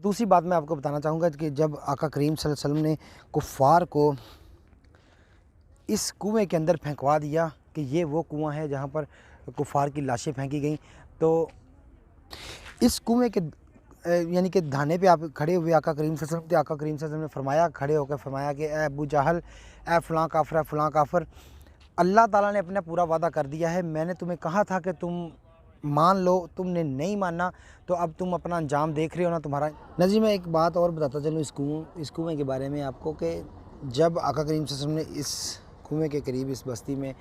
दूसरी बात मैं आपको बताना चाहूँगा कि जब आका करीम सल्लल्लाहु अलैहि वसल्लम ने कुफ़ार को इस कुएं के अंदर फेंकवा दिया कि ये वो कुआं है जहाँ पर कुफ़ार की लाशें फेंकी गईं, तो इस कुएं के यानी कि धाने पे आप खड़े हुए आका करीम सल्लल्लाहु अलैहि वसल्लम थे। आका करीम सल्लल्लाहु अलैहि वसल्लम ने फरमाया, खड़े होकर फरमाया कि ए अबू जहल, ए फ़लाँ काफ़िर, ए फ़लाँ काफ़िर, अल्लाह ताला ने अपना पूरा वादा कर दिया है। मैंने तुम्हें कहा था कि तुम मान लो, तुमने नहीं माना, तो अब तुम अपना अंजाम देख रहे हो ना तुम्हारा। नजी मैं एक बात और बताता चलूँ इस कुएँ के बारे में आपको कि जब आका करीम सल्लल्लाहु अलैहि वसल्लम ने इस कुएँ के करीब इस बस्ती में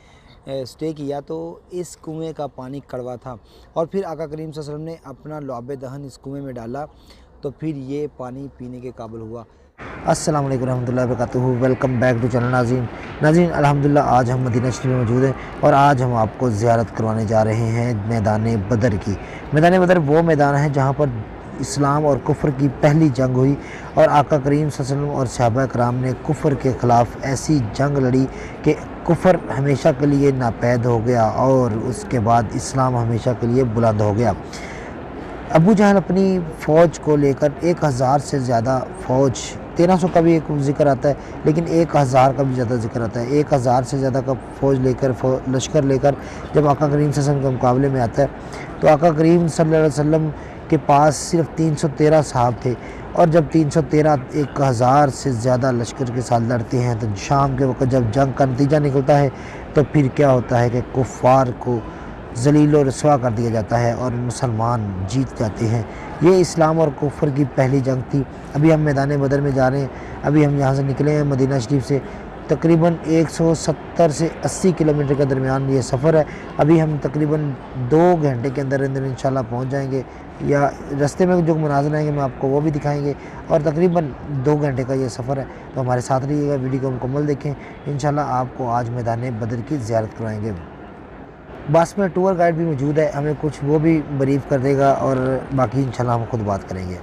स्टे किया तो इस कुएँ का पानी कड़वा था, और फिर आका करीम सल्लल्लाहु अलैहि वसल्लम ने अपना लुआब दहन इस कुएँ में डाला तो फिर ये पानी पीने के काबिल हुआ। अस्सलाम वालेकुम रहमतुल्लाहि व बरकातुहू। वेलकम बैक टू चैनल नाज़रीन अल्हम्दुलिल्लाह आज हम मदीना शरीफ में मौजूद हैं और आज हम आपको ज़ियारत करवाने जा रहे हैं मैदान बदर की। मैदान बदर वो मैदान है जहाँ पर इस्लाम और कुफ्र की पहली जंग हुई और आका करीम सल्लल्लाहु अलैहि वसल्लम और सहाबा कराम ने कुफ्र के ख़िलाफ़ ऐसी जंग लड़ी कि कुफ्र हमेशा के लिए नापैद हो गया और उसके बाद इस्लाम हमेशा के लिए बुलंद हो गया। अबू जहल अपनी फ़ौज को लेकर 1000 से ज़्यादा फ़ौज, 1300 का भी एक ज़िक्र आता है लेकिन 1000 का भी ज़्यादा ज़िक्र आता है, 1000 से ज़्यादा का फ़ौज लेकर लश्कर लेकर जब आका करीम सल्लल्लाहु अलैहि वसल्लम के मुकाबले में आता है तो आका करीम सल्लल्लाहु अलैहि वसल्लम के पास सिर्फ 313 साहब थे। और जब 313 1000 से ज़्यादा लश्कर के साथ लड़ते हैं तो शाम के वक्त जब जंग का नतीजा निकलता है तो फिर क्या होता है कि कुफ़ार को ज़लील और रसवा कर दिया जाता है और मुसलमान जीत जाते हैं। ये इस्लाम और कुफ्र की पहली जंग थी। अभी हम मैदान बदर में जा रहे हैं। अभी हम यहाँ से निकले हैं मदीना शरीफ से, तकरीबन 170 से 80 किलोमीटर के दरमियान ये सफ़र है। अभी हम तकरीबन 2 घंटे के अंदर अंदर इंशाल्लाह पहुँच जाएंगे, या रास्ते में जो मनाज़र आएंगे मैं आपको वो भी दिखाएंगे, और तकरीबन 2 घंटे का ये सफ़र है। तो हमारे साथ रहिएगा, वीडियो को मुकम्मल देखें। इंशाल्लाह आपको आज मैदान बदर की ज़ियारत करवाएँगे। बस में टूर गाइड भी मौजूद है, हमें कुछ वो भी ब्रीफ कर देगा और बाकी इंशाल्लाह हम खुद बात करेंगे।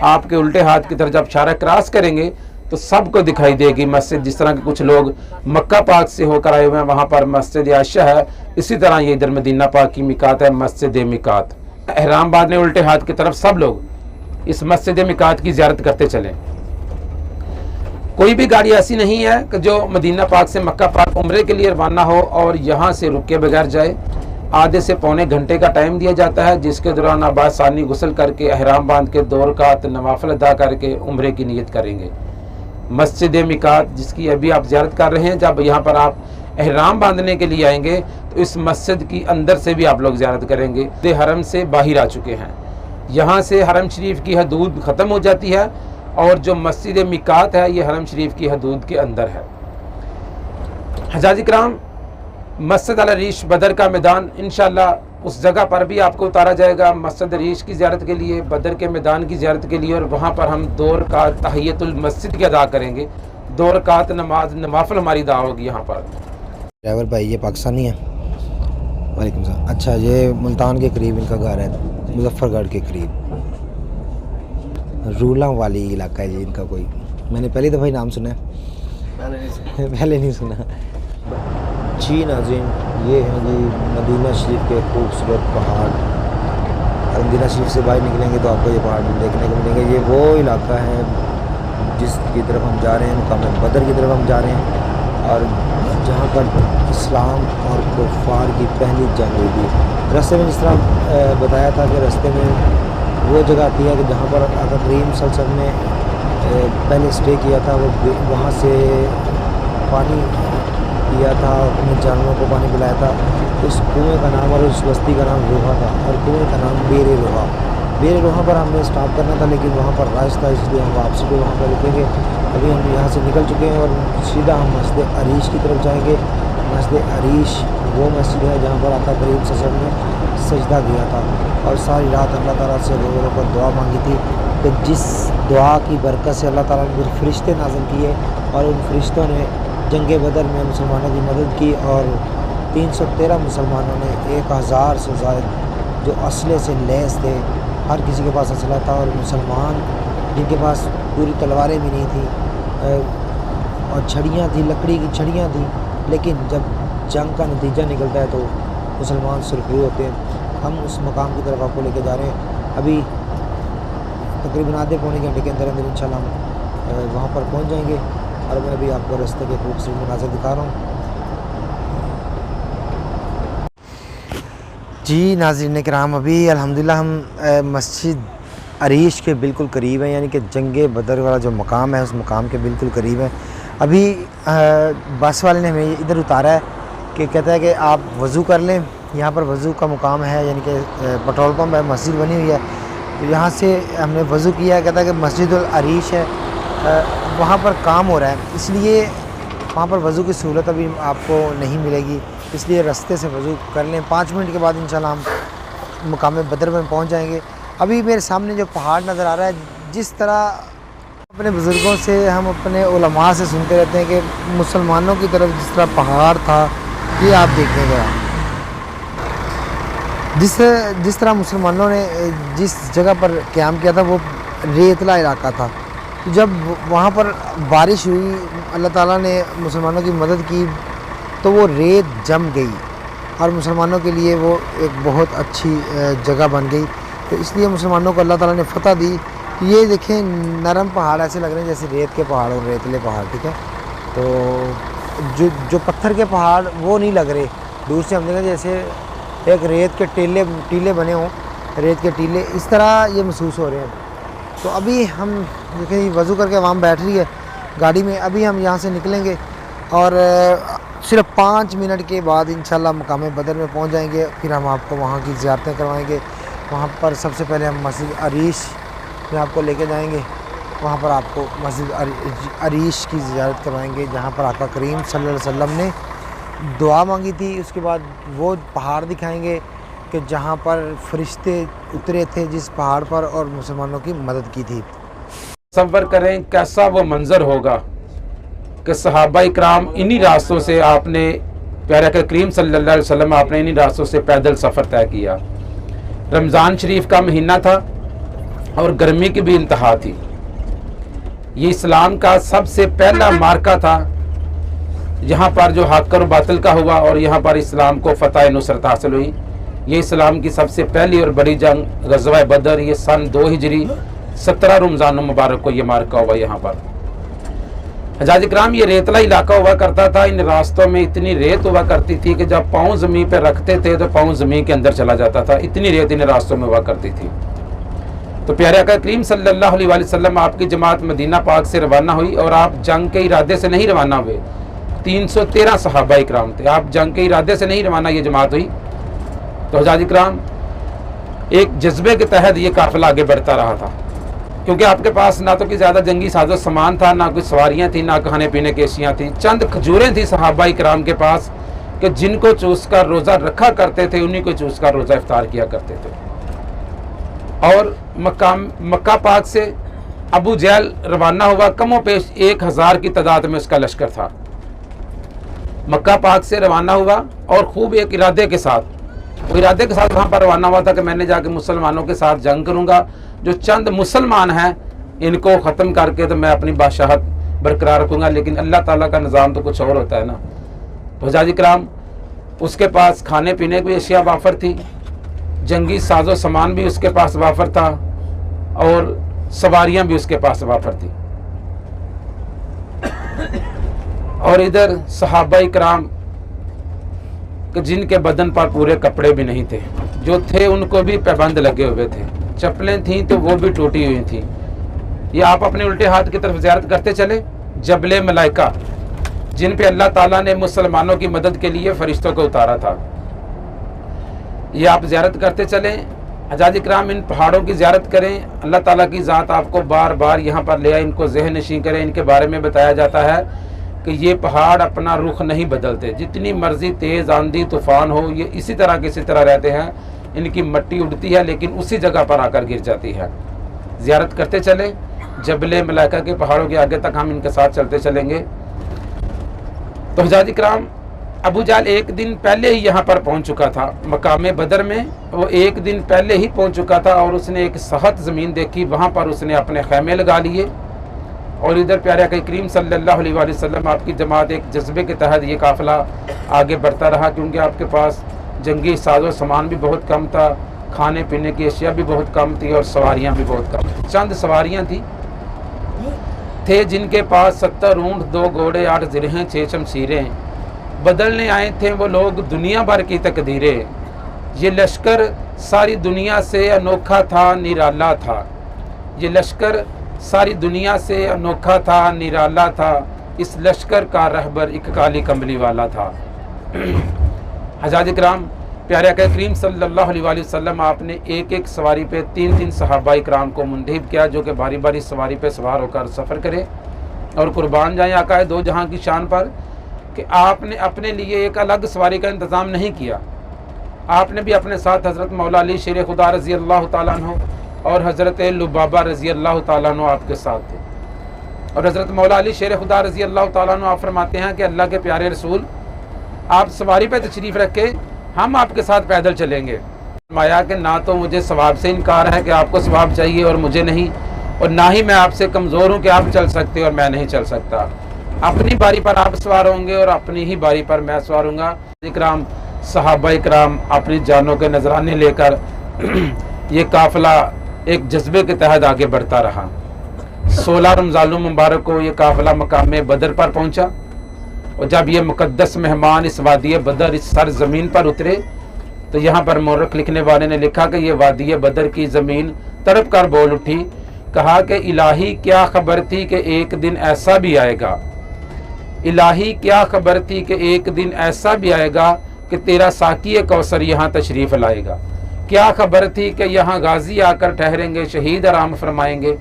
आपके उल्टे हाथ की तरफ जब इशारा क्रॉस करेंगे तो सबको दिखाई देगी मस्जिद। जिस तरह के कुछ लोग मक्का पाक से होकर आए हुए हैं, वहाँ पर मस्जिद आयशा है, इसी तरह ये इधर मदीना पाक की मिकात है, मस्जिद मिकात। एहराम बांधने उल्टे हाथ की तरफ सब लोग इस मस्जिद मिकात की ज़ियारत करते चलें। कोई भी गाड़ी ऐसी नहीं है कि जो मदीना पाक से मक्का पाक उम्रे के लिए रवाना हो और यहाँ से रुके बगैर जाए। आधे से पौने घंटे का टाइम दिया जाता है, जिसके दौरान आबासानी गुस्ल करके एहराम बांध के 2 रकात नवाफिल अदा करके उम्रे की नियत करेंगे। मस्जिद मिकात जिसकी अभी आप ज़ियारत कर रहे हैं, जब यहाँ पर आप एहराम बांधने के लिए आएंगे तो इस मस्जिद की अंदर से भी आप लोग ज़ियारत करेंगे। हरम से बाहर आ चुके हैं, यहाँ से हरम शरीफ की हदूद ख़त्म हो जाती है और जो मस्जिद मिकात है ये हरम शरीफ की हदूद के अंदर है। हजाज इकराम, मस्जिद अल अरीश बदर का मैदान इंशाल्लाह उस जगह पर भी आपको उतारा जाएगा मस्जिद अरीश की ज़ियारत के लिए, बदर के मैदान की ज़ियारत के लिए, और वहाँ पर हम 2 रकात तहियतुल मस्जिद की अदा करेंगे। 2 रकात नमाज नवाफिल हमारी अदा होगी यहाँ पर। ड्राइवर भाई ये पाकिस्तानी है। वालेकुम सलाम। अच्छा, ये मुल्तान के करीब इनका घर है, मुजफ्फरगढ़ के करीब रूला वाली इलाका है जी इनका। कोई मैंने पहली दफ़ा ही नाम सुना है, पहले नहीं सुना जी। नाज़रीन, ये हैं जी मदीना शरीफ के खूबसूरत पहाड़। और मदीना शरीफ से बाहर निकलेंगे तो आपको ये पहाड़ देखने को मिलेंगे। ये वो इलाका है जिसकी तरफ हम जा रहे हैं, मुकाम बदर की तरफ हम जा रहे हैं, और जहाँ पर इस्लाम और कुफ़ार की पहली जंग हुई थी। रास्ते में जिस तरह बताया था कि रास्ते में वो जगह आती है कि जहाँ पर आका करीम सल्लल्लाहु अलैहि वसल्लम ने पहले स्टे किया था, वो वहाँ से पानी पिया था, अपने जानवरों को पानी पिलाया था। उस कुएँ का नाम और उस बस्ती का नाम रोहा था, और कुएँ का नाम बेर रोहा। बेर रोहा पर हमने स्टॉप करना था लेकिन वहाँ पर राइस था, इसलिए हम वापसी को वहाँ पर रुकेंगे। अभी हम यहाँ से निकल चुके हैं और सीधा हम मस्जिद अरीश की तरफ जाएँगे। मस्जिद अरीश वो मस्जिद है जहाँ पर आका करीम सल्लल्लाहु अलैहि वसल्लम ने सजदा किया था और सारी रात अल्लाह ताला से रो पर दुआ मांगी थी। तो जिस दुआ की बरकत से अल्लाह ताला ने फिर फरिश्ते नाज़िल किए और उन फरिश्तों ने जंग बदर में मुसलमानों की मदद की और 313 मुसलमानों ने 1000 से ज़्यादा जो असले से लैस थे, हर किसी के पास असला था, और मुसलमान जिनके पास पूरी तलवारें भी नहीं थी और छड़ियाँ थी, लकड़ी की छड़ियाँ थी, लेकिन जब जंग का नतीजा निकलता है तो मुसलमान सुरखरू होते हैं। हम उस मकाम की तरफ आपको लेके जा रहे हैं। अभी तकरीबन आधे पौने घंटे के अंदर अंदर इंशाल्लाह हम वहाँ पर पहुँच जाएंगे। और मैं अभी आपको रास्ते के खूबसूरत मनाज़िर दिखा रहा हूँ। जी नाज़रीन किराम, अभी अल्हम्दुलिल्लाह हम मस्जिद अरीश के बिल्कुल करीब हैं, यानी कि जंगे बदर वाला जो मकाम है उस मकाम के बिल्कुल करीब है। अभी बस वाले ने हमें इधर उतारा है कि कहता है कि आप वज़ू कर लें, यहाँ पर वज़ू का मुकाम है, यानी कि पेट्रोल पंप है, मस्जिद बनी हुई है, तो यहाँ से हमने वज़ू किया है। कहता है कि मस्जिद अरीश है, वहाँ पर काम हो रहा है, इसलिए वहाँ पर वज़ू की सहूलत अभी आपको नहीं मिलेगी, इसलिए रास्ते से वज़ू कर लें। 5 मिनट के बाद इंशाल्लाह हम मुकाम बदर में पहुँच जाएंगे। अभी मेरे सामने जो पहाड़ नज़र आ रहा है, जिस तरह अपने बुज़ुर्गों से हम अपने उलमा से सुनते रहते हैं कि मुसलमानों की तरफ जिस तरह पहाड़ था, ये आप देखेंगे जिस तरह मुसलमानों ने जिस जगह पर क़याम किया था वो रेतला इलाका था। तो जब वहाँ पर बारिश हुई, अल्लाह ताला ने मुसलमानों की मदद की, तो वो रेत जम गई और मुसलमानों के लिए वो एक बहुत अच्छी जगह बन गई। तो इसलिए मुसलमानों को अल्लाह ताला ने फतह दी। ये देखें, नरम पहाड़ ऐसे लग रहे हैं जैसे रेत के पहाड़ और रेतले पहाड़, ठीक है। तो जो पत्थर के पहाड़ वो नहीं लग रहे, दूर से हम देखें जैसे एक रेत के टीले बने हों, रेत के टीले, इस तरह ये महसूस हो रहे हैं। तो अभी हम देखें वज़ू करके आवाम बैठ रही है गाड़ी में, अभी हम यहाँ से निकलेंगे और सिर्फ 5 मिनट के बाद इंशाल्लाह मकाम बदर में पहुँच जाएंगे। फिर हम आपको वहाँ की ज़ियारतें करवाएंगे। वहाँ पर सबसे पहले हम मस्जिद अरीश में आपको लेके जाएंगे, वहाँ पर आपको मस्जिद अरीश की ज़ियारत करवाएंगे जहाँ पर आका करीम सल्लल्लाहु अलैहि वसल्लम ने दुआ मांगी थी। उसके बाद वो पहाड़ दिखाएंगे कि जहाँ पर फरिश्ते उतरे थे जिस पहाड़ पर और मुसलमानों की मदद की थी। तसव्वुर करें कैसा वो मंज़र होगा कि सहाबा इकराम इन्हीं रास्तों से आपने प्यारे आका करीम सल्लल्लाहु अलैहि वसल्लम आपने इन्हीं रास्तों से पैदल सफ़र तय किया। रमज़ान शरीफ का महीना था और गर्मी की भी इंतहा थी। ये इस्लाम का सबसे पहला मार्का था यहाँ पर जो हक़ और बातिल का हुआ और यहाँ पर इस्लाम को फ़तह नुसरत हासिल हुई। ये इस्लाम की सबसे पहली और बड़ी जंग ग़ज़वा बदर, ये सन 2 हिजरी 17 रमज़ान मुबारक को ये मार्का हुआ। यहाँ पर हजाज इकराम, ये रेतला इलाका हुआ करता था। इन रास्तों में इतनी रेत हुआ करती थी कि जब पाँव ज़मीन पर रखते थे तो पाँव ज़मीन के अंदर चला जाता था, इतनी रेत इन रास्तों में हुआ करती थी। तो प्यारे आका करीम सल्लल्लाहु अलैहि वसल्लम आपकी जमात मदीना पाक से रवाना हुई और आप जंग के इरादे से नहीं रवाना हुए। 313 सहाबा इकराम थे, आप जंग के इरादे से नहीं रवाना ये जमात हुई। तो हजाज इकराम एक जज्बे के तहत ये काफिला आगे बढ़ता रहा था, क्योंकि आपके पास ना तो कि ज़्यादा जंगी साजो सामान था, ना कोई सवारियाँ थी, ना खाने पीने की अशियाँ थी। चंद खजूरें थी सहाबा इकराम के पास कि जिनको चूस कर रोज़ा रखा करते थे, उन्हीं को चूस कर रोज़ा इफ्तार किया करते थे। और मक्का पाक से अबू जहल रवाना हुआ, कमो पेश 1000 की तादाद में उसका लश्कर था। मक्का पाक से रवाना हुआ और खूब एक इरादे के साथ वहाँ पर रवाना हुआ था कि मैंने जाके मुसलमानों के साथ जंग करूँगा, जो चंद मुसलमान हैं इनको ख़त्म करके तो मैं अपनी बादशाहत बरकरार रखूँगा। लेकिन अल्लाह ताला का निज़ाम तो कुछ और होता है ना। तो हजाज इकराम, उसके पास खाने पीने की अशिया वाफर थी, जंगी साजो सामान भी उसके पास वाफर था और सवारियाँ भी उसके पास वाफर थी। और इधर सहाबा इकराम जिनके बदन पर पूरे कपड़े भी नहीं थे, जो थे उनको भी पाबंद लगे हुए थे, चप्पलें थीं तो वो भी टूटी हुई थी। ये आप अपने उल्टे हाथ की तरफ ज़ियारत करते चले, जबले मलाइका जिन पे अल्लाह ताला ने मुसलमानों की मदद के लिए फरिश्तों को उतारा था, ये आप ज़ियारत करते चलें। हजाज इकराम, इन पहाड़ों की ज़ियारत करें, अल्लाह ताला की ज़ात आपको बार बार यहाँ पर ले आए, इनको ज़हन नशीं करें। इनके बारे में बताया जाता है कि ये पहाड़ अपना रुख नहीं बदलते, जितनी मर्जी तेज़ आंधी तूफ़ान हो ये इसी तरह किसी तरह रहते हैं। इनकी मिट्टी उड़ती है लेकिन उसी जगह पर आकर गिर जाती है। ज़ियारत करते चले, जबले मलाइका के पहाड़ों के आगे तक हम इनके साथ चलते चलेंगे। तो हजाज इकराम, अबू जहल एक दिन पहले ही यहाँ पर पहुँच चुका था, मकाम बदर में वो एक दिन पहले ही पहुँच चुका था और उसने एक सख्त ज़मीन देखी, वहाँ पर उसने अपने खैमे लगा लिए। और इधर प्यारे आका करीम सल्लल्लाहु अलैहि वसल्लम आपकी जमात एक जज्बे के तहत ये काफ़िला आगे बढ़ता रहा, क्योंकि आपके पास जंगी साजो सामान भी बहुत कम था, खाने पीने की अशिया भी बहुत कम थी और सवारियां भी बहुत कम थी। चंद सवारियां थी थे जिनके पास 70 ऊंट, 2 घोड़े, 8 जिरहें, 6 शमशीरें। बदलने आए थे वो लोग दुनिया भर की तकदीरें। ये लश्कर सारी दुनिया से अनोखा था, निराला था। ये लश्कर सारी दुनिया से अनोखा था, निराला था। इस लश्कर का रहबर एक काली कमली वाला था। हज़रात इकराम, प्यारे आका करीम सल्लल्लाहु अलैहि वसल्लम आपने एक एक सवारी पे 3-3 सहाबा इकराम को मुंतखब किया जो कि बारी बारी सवारी पे सवार होकर सफ़र करें। और कुर्बान जाएँ आका दो जहां की शान पर कि आपने अपने लिए एक अलग सवारी का इंतज़ाम नहीं किया। आपने भी अपने साथ हज़रत मौला अली शेर खुदा रज़ी अल्लाह ताला अन्हु और हज़रत लुबाबा रज़ी अल्लाह ताला अन्हु आपके साथ थे। और हज़रत मौला अली शेर खुदा रज़ी अल्लाह ताला अन्हु आप फरमाते हैं कि अल्लाह के प्यारे रसूल, आप सवारी पे तशरीफ़ रख के हम आपके साथ पैदल चलेंगे। फरमाया कि ना तो मुझे सवाब से इनकार है कि आपको सवाब चाहिए और मुझे नहीं, और ना ही मैं आपसे कमज़ोर हूँ कि आप चल सकते और मैं नहीं चल सकता। अपनी बारी पर आप सवार होंगे और अपनी ही बारी पर मैं सवार हूँगा। इकराम, सहाबा इकराम अपनी जानों के नजराने लेकर ये काफ़िला एक जज्बे के तहत आगे बढ़ता रहा। 16 रमज़ान मुबारक को ये काफ़िला मकाम बदर पर पहुँचा। और जब ये मुक़द्दस मेहमान इस वादी बदर, इस सर ज़मीन पर उतरे, तो यहाँ पर मौरख लिखने वाले ने लिखा कि ये वादी बदर की ज़मीन तड़प कर बोल उठी। कहा कि इलाही क्या खबर थी कि एक दिन ऐसा भी आएगा। इलाही क्या खबर थी कि एक दिन ऐसा भी आएगा कि तेरा साकी कौसर यहाँ तशरीफ़ लाएगा। क्या खबर थी कि यहाँ गाजी आकर ठहरेंगे, शहीद आराम फरमाएंगे।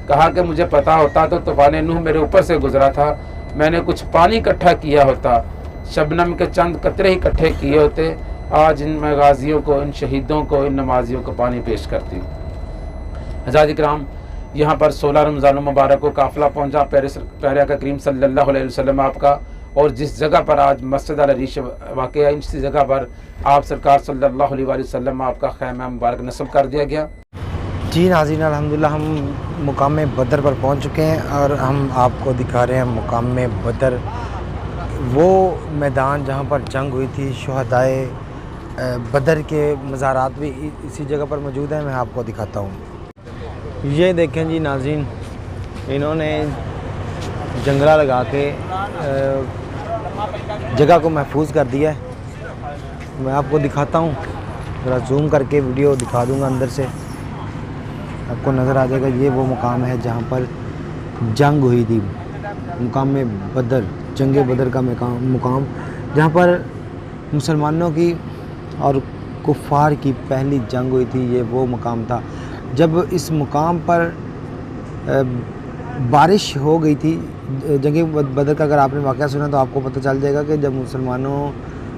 कहा कि मुझे पता होता तो तूफ़ान नूह मेरे ऊपर से गुजरा था, मैंने कुछ पानी इकट्ठा किया होता, शबनम के चंद कतरे इकट्ठे किए होते, आज इन गाजियों को, इन शहीदों को, इन नमाजियों को पानी पेश करती हूँ। हज़रात इकराम, यहाँ पर 16 रमज़ान मुबारक को काफ़िला पहुँचा। प्यारे आका करीम सल्लल्लाहु अलैहि वसल्लम आपका, और जिस जगह पर आज मस्जिद अल अरीश वाक़ है, इसी जगह पर आप सरकार सल्लल्लाहु अलैहि वसल्लम आपका खैमा मुबारक नस्ब कर दिया गया। जी नाज़रीन, अल्हम्दुलिल्लाह हम मुकाम बदर पर पहुंच चुके हैं और हम आपको दिखा रहे हैं मुकाम बदर, वो मैदान जहां पर जंग हुई थी। शुहदाए बदर के मज़ारात भी इसी जगह पर मौजूद हैं। मैं आपको दिखाता हूं। ये देखें जी नाज़रीन, इन्होंने जंगला लगा के जगह को महफूज कर दिया है। मैं आपको दिखाता हूँ, ज़रा जूम करके वीडियो दिखा दूँगा, अंदर से आपको नज़र आ जाएगा। ये वो मुकाम है जहाँ पर जंग हुई थी, मुकाम बदर, जंग बदर का मुकाम, जहाँ पर मुसलमानों की और कुफ़ार की पहली जंग हुई थी। ये वो मुकाम था जब इस मुकाम पर बारिश हो गई थी। जंग बदर का अगर आपने वाक़या सुना तो आपको पता चल जाएगा कि जब मुसलमानों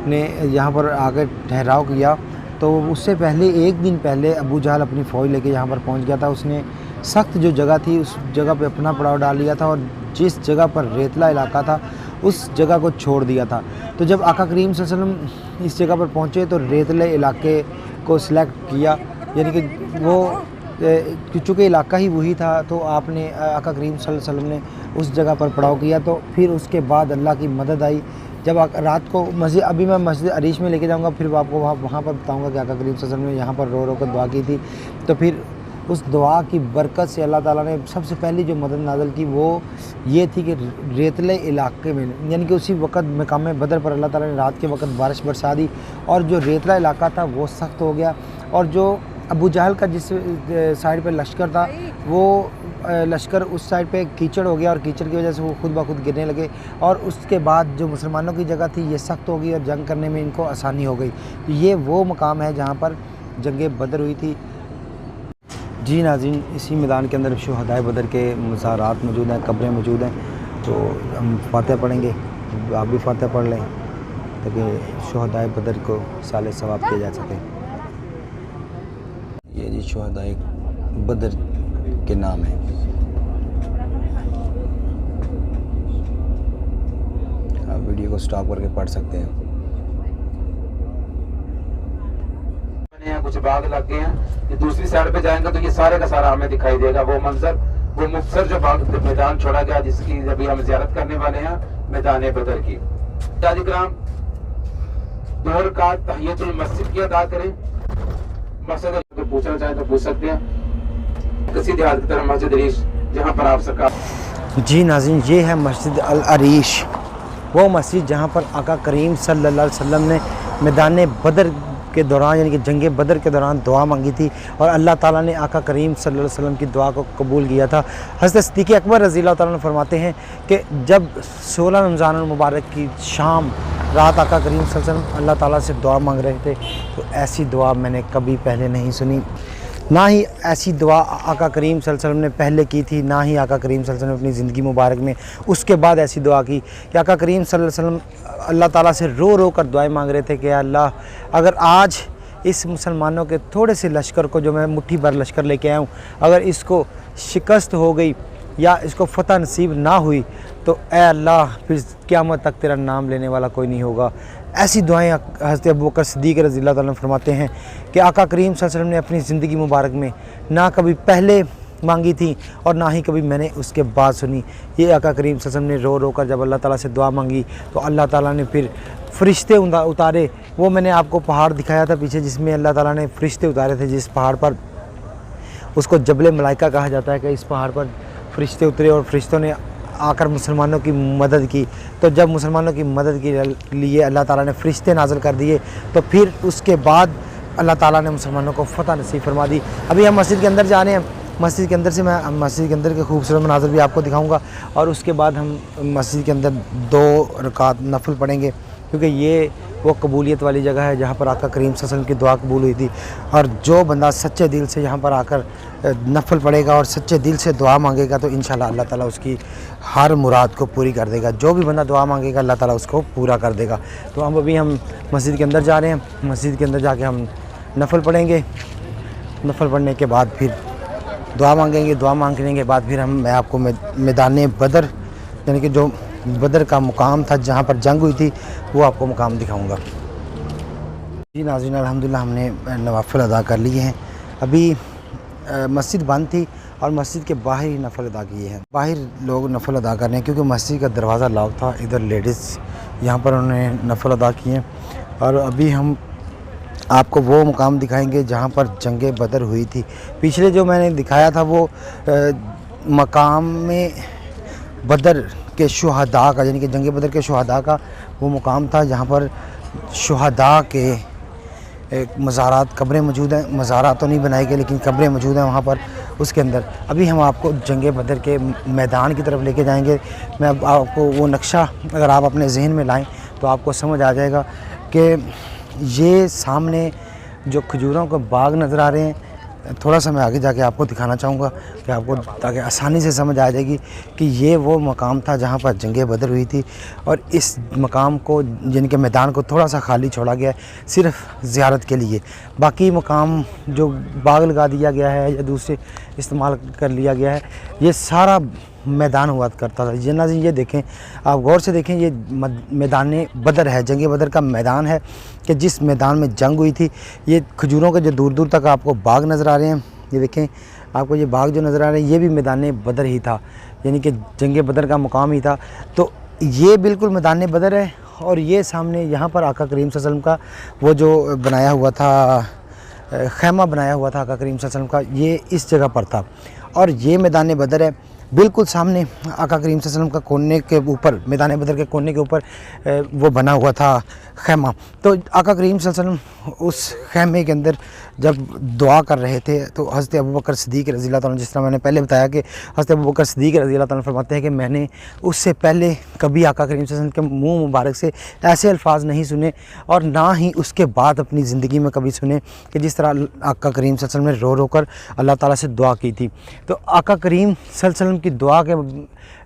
ने यहाँ पर आकर ठहराव किया तो उससे पहले एक दिन पहले अबू जहल अपनी फ़ौज लेके यहाँ पर पहुँच गया था। उसने सख्त जो जगह थी उस जगह पे अपना पड़ाव डाल लिया था और जिस जगह पर रेतला इलाका था उस जगह को छोड़ दिया था। तो जब आका करीम सल्लल्लाहु अलैहि वसल्लम इस जगह पर पहुँचे तो रेतले इलाके को सिलेक्ट किया, यानी कि वो चूँकि इलाका ही वही था तो आपने आका करीम सल्लल्लाहु अलैहि वसल्लम ने उस जगह पर पड़ाव किया। तो फिर उसके बाद अल्लाह की मदद आई। जब रात को मस्जिद, अभी मैं मस्जिद अरीश में लेके जाऊंगा, फिर आपको वहाँ पर बताऊंगा कि आका करीम सल्लल्लाहु अलैहि वसल्लम ने यहाँ पर रो रो कर दुआ की थी। तो फिर उस दुआ की बरकत से अल्लाह ताला ने सबसे पहली जो मदद नाज़िल की वो ये थी कि रेतले इलाके में, यानी कि उसी वक्त मकाम बदर पर अल्लाह ताला ने रात के वक्त बारिश बरसा दी और जो रेतला इलाका था वो सख्त हो गया। और जो अबू जहल का जिस साइड पे लश्कर था वो लश्कर उस साइड पे कीचड़ हो गया और कीचड़ की वजह से वो खुद ब खुद गिरने लगे। और उसके बाद जो मुसलमानों की जगह थी ये सख्त हो गई और जंग करने में इनको आसानी हो गई। तो ये वो मकाम है जहाँ पर जंग बदर हुई थी। जी नाज़रीन, इसी मैदान के अंदर शुहदाए बदर के मज़ारात मौजूद हैं, कब्रें मौजूद हैं। तो हम फातिहा पढ़ेंगे, आप भी फातिहा पढ़ लें ताकि शुहदाए बदर को साले सवाब किया जा सके। ये जी शुहदाए बदर के नाम है। आप वीडियो को स्टॉप करके पढ़ सकते हैं। कुछ बाग लग गए हैं, ये दूसरी साइड पे जाएंगे तो ये सारे का सारा हमें दिखाई देगा वो मंजर, वो मुख्तसर जो बाग मैदान छोड़ा गया जिसकी अभी हम ज़ियारत करने वाले हैं, मैदान बदर की। ताजिकराम, 2 रकात तहियतुल मस्जिद की अदा करें, मकसद अगर पूछना चाहें तो पूछ सकते हैं। किसी देहात की तरफ मस्जिद अरीश, जहाँ पर आप सरकार। जी नाज़रीन, ये है मस्जिद अल अरीश, वो मस्जिद जहाँ पर आका करीम सल्लल्लाहु अलैहि वसल्लम ने मैदान बदर के दौरान यानी कि जंग बदर के दौरान दुआ मांगी थी और अल्लाह ताला ने आका करीम सल्लल्लाहु अलैहि वसल्लम की दुआ को कबूल किया था। हज़रत सिद्दीक़ अकबर रज़ी अल्लाह ताला फरमाते हैं कि जब 16 रमज़ान मुबारक की शाम रात आका करीम सल्लल्लाहु अलैहि वसल्लम अल्लाह ताला से दुआ मांग रहे थे, तो ऐसी दुआ मैंने कभी पहले नहीं सुनी, ना ही ऐसी दुआ आका करीम सल्लल्लाहु अलैहि वसल्लम ने पहले की थी, ना ही आका करीम सल्लल्लाहु अलैहि वसल्लम ने अपनी ज़िंदगी मुबारक में उसके बाद ऐसी दुआ की कि आका करीम सल्लल्लाहु अलैहि वसल्लम अल्लाह ताला से रो रो कर दुआएं मांग रहे थे कि अल्लाह, अगर आज इस मुसलमानों के थोड़े से लश्कर को, जो मैं मुट्ठी भर लश्कर लेके आया हूँ, अगर इसको शिकस्त हो गई या इसको फ़तह नसीब ना हुई तो ए अल्लाह, फिर क़यामत तक तेरा नाम लेने वाला कोई नहीं होगा। ऐसी दुआएं हज़रत अबू बकर सिद्दीक़ रज़ी अल्लाह ताला फरमाते हैं कि आका करीम सल्लल्लाहु अलैहि वसल्लम ने अपनी ज़िंदगी मुबारक में ना कभी पहले मांगी थी और ना ही कभी मैंने उसके बाद सुनी। ये आका करीम सल्लल्लाहु अलैहि वसल्लम ने रो रो कर जब अल्लाह ताला से दुआ मांगी तो अल्लाह ताला ने फिर फ़रिश्ते उतारे। वो मैंने आपको पहाड़ दिखाया था पीछे, जिसमें अल्लाह ताला ने फ़रिश्ते उतारे थे, जिस पहाड़ पर उसको जबल मलाइका कहा जाता है कि इस पहाड़ पर फ़रिश्ते उतरे और फ़रिश्तों ने आकर मुसलमानों की मदद की। तो जब मुसलमानों की मदद के लिए अल्लाह ताला ने फ़रिश्ते नाज़िल कर दिए तो फिर उसके बाद अल्लाह ताला ने मुसलमानों को फ़तह नसीब फरमा दी। अभी हम मस्जिद के अंदर जा रहे हैं, मस्जिद के अंदर से मैं मस्जिद के अंदर के खूबसूरत मनाज़र भी आपको दिखाऊंगा और उसके बाद हम मस्जिद के अंदर 2 रकात नफल पढ़ेंगे, क्योंकि ये वो कबूलियत वाली जगह है जहाँ पर आका करीम सल्लल्लाहु अलैहि वसल्लम की दुआ कबूल हुई थी। और जो बंदा सच्चे दिल से यहाँ पर आकर नफल पढ़ेगा और सच्चे दिल से दुआ मांगेगा तो इंशाल्लाह अल्लाह ताला उसकी हर मुराद को पूरी कर देगा। जो भी बंदा दुआ मांगेगा अल्लाह ताला उसको पूरा कर देगा। तो अभी हम मस्जिद के अंदर जा रहे हैं, मस्जिद के अंदर जाके हम नफल पढ़ेंगे, नफल पढ़ने के बाद फिर दुआ मांगेंगे, दुआ मांगने के बाद फिर मैं आपको मैदान बदर यानी कि जो बदर का मुकाम था जहाँ पर जंग हुई थी वो आपको मुकाम दिखाऊंगा। जी नाज़रीन, अल्हम्दुलिल्लाह हमने नवाफिल अदा कर लिए हैं। अभी मस्जिद बंद थी और मस्जिद के बाहर ही नफल अदा किए हैं। बाहर लोग नफल अदा कर रहे हैं क्योंकि मस्जिद का दरवाज़ा लॉक था। इधर लेडीज़ यहाँ पर उन्होंने नफल अदा किए हैं। और अभी हम आपको वो मुकाम दिखाएंगे जहाँ पर जंग बदर हुई थी। पिछले जो मैंने दिखाया था वो मकाम में बदर के शुहदा का यानी कि जंग बदर के शुहदा का वो मुकाम था जहाँ पर शुहदा के मज़ारात कब्रें मौजूद हैं। मज़ारात तो नहीं बनाए गए लेकिन कब्रें मौजूद हैं वहाँ पर। उसके अंदर अभी हम आपको जंग बदर के मैदान की तरफ लेके जाएंगे। मैं अब आपको वो नक्शा अगर आप अपने जहन में लाएं तो आपको समझ आ जाएगा कि ये सामने जो खजूरों के बाग नज़र आ रहे हैं, थोड़ा सा मैं आगे जाके आपको दिखाना चाहूँगा कि आपको ताकि आसानी से समझ आ जाएगी कि ये वो मकाम था जहाँ पर जंग बदर हुई थी। और इस मकाम को जिनके मैदान को थोड़ा सा खाली छोड़ा गया है सिर्फ ज़ियारत के लिए। बाकी मकाम जो बाग लगा दिया गया है या दूसरे इस्तेमाल कर लिया गया है, ये सारा मैदान हुआ करता था। ये नाज़रीन ये देखें, आप गौर से देखें, ये मैदान बदर है, जंग बदर का मैदान है कि जिस मैदान में जंग हुई थी। ये खजूरों के जो दूर दूर तक आपको बाग नज़र आ रहे हैं, ये देखें आपको ये बाग जो नज़र आ रहे हैं, ये भी मैदान बदर ही था, यानी कि जंग बदर का मुकाम ही था। तो ये बिल्कुल मैदान बदर है। और ये सामने यहाँ पर आका करीम सल्लल्लाहु अलैहि वसल्लम का वो जो बनाया हुआ था, खैमा बनाया हुआ था आका करीम सल्लल्लाहु अलैहि वसल्लम का, ये इस जगह पर था। और ये मैदान बदर है। बिल्कुल सामने आका करीम सल्लल्लाहु अलैहि वसल्लम का कोने के ऊपर, मैदान बदर के कोने के ऊपर वो बना हुआ था खैमा। तो आका करीम सल्लल्लाहु अलैहि वसल्लम उस खैमे के अंदर जब दुआ कर रहे थे तो हज़रत अबू बकर सिद्दीक़ रज़ी अल्लाह ताला, जिस तरह मैंने पहले बताया कि हज़रत अबू बकर सिद्दीक़ रज़ी अल्लाह ताला फरमाते हैं कि मैंने उससे पहले कभी आका करीम सल्लल्लाहु अलैहि वसल्लम के मुँह मुबारक से ऐसे अल्फाज नहीं सुने और ना ही उसके बाद अपनी ज़िंदगी में कभी सुने कि जिस तरह आका करीम सल्लल्लाहु अलैहि वसल्लम ने रो रो कर अल्लाह ताला से दुआ की थी। तो आका करीम सल्लल्लाहु अलैहि वसल्लम की दुआ के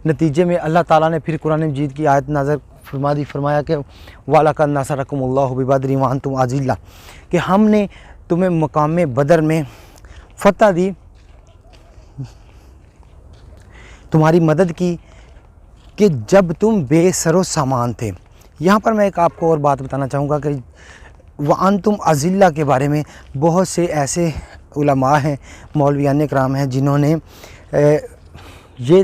नतीजे में अल्लाह ताला ने फिर कुरान मजीद की आयत नाज़िल फरमाया कि वालक़द नसरकुमुल्लाहु बिबदरिन व अंतुम अज़िल्ला, कि हमने तुम्हें मकाम बदर में फ़तह दी, तुम्हारी मदद की कि जब तुम बेसरो सामान थे। यहाँ पर मैं एक आपको और बात बताना चाहूँगा कि व अंतुम अज़िल्ला के बारे में बहुत से ऐसे उलमा हैं, मौलवियान कराम हैं, जिन्होंने ये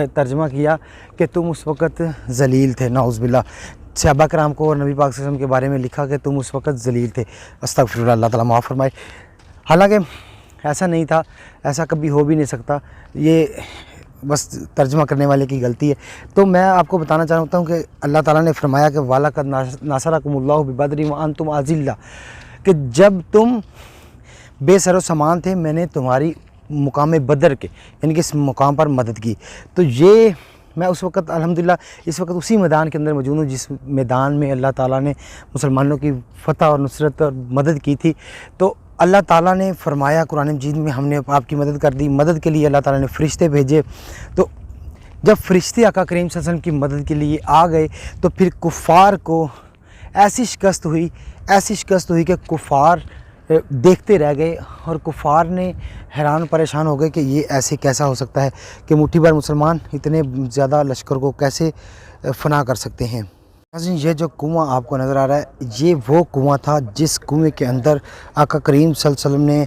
तर्जमा किया कि तुम उस वक़्त ज़लील थे। नाउज़ुबिल्लाह, सहाबा कराम को और नबी पाक सल्लल्लाहु अलैहि वसल्लम के बारे में लिखा कि तुम उस वक़्त ज़लील थे। अस्तग़फिरुल्लाह, अल्लाह ताला माफ़ फरमाए। हालांकि ऐसा नहीं था, ऐसा कभी हो भी नहीं सकता, ये बस तर्जमा करने वाले की गलती है। तो मैं आपको बताना चाहता हूँ कि अल्लाह ताला ने फरमाया कि वालक़द नासरकुमुल्लाहु बिबदरिन व अंतुम अज़िल्ला, कि जब तुम बेसरो सामान थे मैंने तुम्हारी मुकाम बदर के यानी कि इस मुकाम पर मदद की। तो ये मैं उस वक़्त अल्हम्दुलिल्लाह इस वक्त उसी मैदान के अंदर मौजूद हूँ जिस मैदान में अल्लाह ताला ने मुसलमानों की फ़तह और नुसरत और मदद की थी। तो अल्लाह ताला ने फरमाया कुरान मजीद में, हमने आपकी मदद कर दी। मदद के लिए अल्लाह ताला ने फ़रिश्ते भेजे। तो जब फ़रिश्ते आका करीम सल्लल्लाहु अलैहि वसल्लम की मदद के लिए आ गए तो फिर कुफ़ार को ऐसी शिकस्त हुई कि कुफ़ार देखते रह गए और कुफ़ार ने हैरान परेशान हो गए कि ये ऐसे कैसा हो सकता है कि मुट्ठी भर मुसलमान इतने ज़्यादा लश्कर को कैसे फना कर सकते हैं। ये जो कुआं आपको नज़र आ रहा है, ये वो कुआं था जिस कुएं के अंदर आका करीम सल्लल्लाहु अलैहि वसल्लम ने